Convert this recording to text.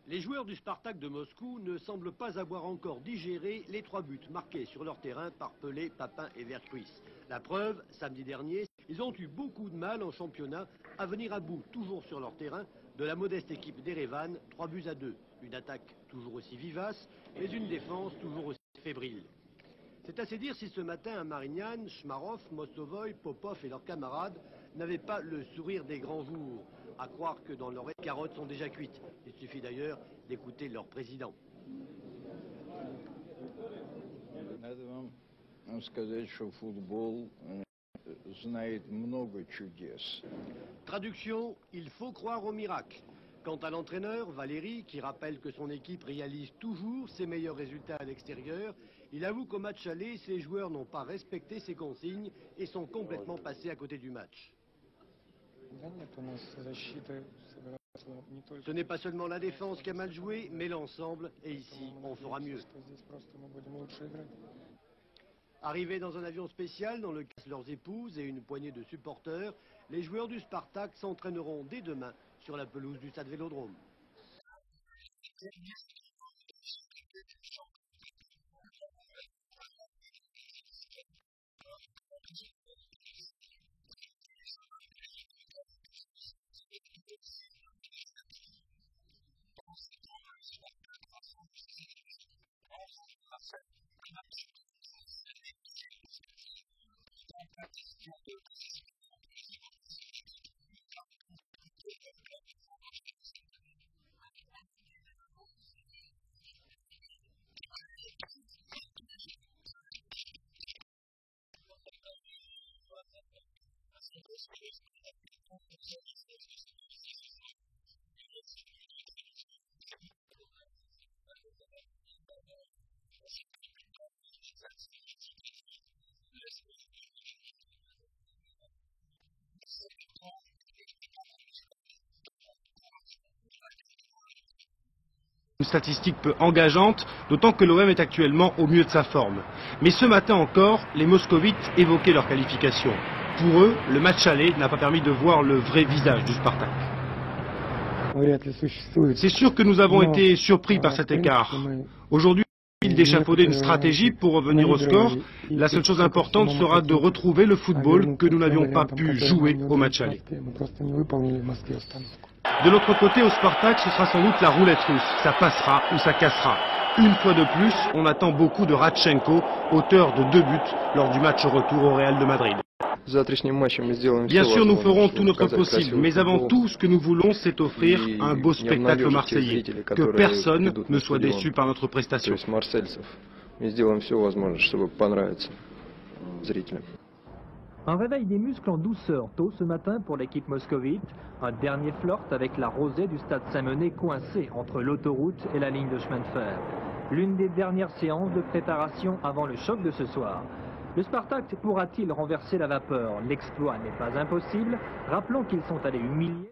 Les joueurs du Spartak de Moscou ne semblent pas avoir encore digéré les 3 buts marqués sur leur terrain par Pelé, Papin et Vercruis. La preuve, samedi dernier, ils ont eu beaucoup de mal en championnat à venir à bout, toujours sur leur terrain, de la modeste équipe d'Erevan, 3-2. Une attaque toujours aussi vivace, mais une défense toujours aussi fébrile. C'est assez dire si ce matin à Marignan, Shmarov, Mostovoy, Popov et leurs camarades n'avaient pas le sourire des grands jours. À croire que dans leur carottes sont déjà cuites. Il suffit d'ailleurs d'écouter leur président. Надо вам сказать, что футбол знает много чудес. Traduction, il faut croire au miracle. Quant à l'entraîneur, Valéry, qui rappelle que son équipe réalise toujours ses meilleurs résultats à l'extérieur, il avoue qu'au match aller, ses joueurs n'ont pas respecté ses consignes et sont complètement passés à côté du match. Ce n'est pas seulement la défense qui a mal joué, mais l'ensemble, et ici, on fera mieux. Arrivés dans un avion spécial dans lequel leurs épouses et une poignée de supporters, les joueurs du Spartak s'entraîneront dès demain sur la pelouse du stade Vélodrome. Une statistique peu engageante, d'autant que l'OM est actuellement au mieux de sa forme. Mais ce matin encore, les moscovites évoquaient leur qualification. Pour eux, le match aller n'a pas permis de voir le vrai visage du Spartak. C'est sûr que nous avons été surpris par cet écart. Aujourd'hui, il s'agit d'échafauder une stratégie pour revenir au score. La seule chose importante sera de retrouver le football que nous n'avions pas pu jouer au match aller. De l'autre côté, au Spartak, ce sera sans doute la roulette russe. Ça passera ou ça cassera. Une fois de plus, on attend beaucoup de Radchenko, auteur de 2 buts lors du match retour au Real de Madrid. Bien sûr, nous ferons tout notre possible, mais avant tout, ce que nous voulons, c'est offrir un beau spectacle marseillais, que personne ne soit déçu par notre prestation. Un réveil des muscles en douceur tôt ce matin pour l'équipe moscovite. Un dernier flirt avec la rosée du stade Saint-Mené coincé entre l'autoroute et la ligne de chemin de fer. L'une des dernières séances de préparation avant le choc de ce soir. Le Spartak pourra-t-il renverser la vapeur? L'exploit n'est pas impossible. Rappelons qu'ils sont allés humilier.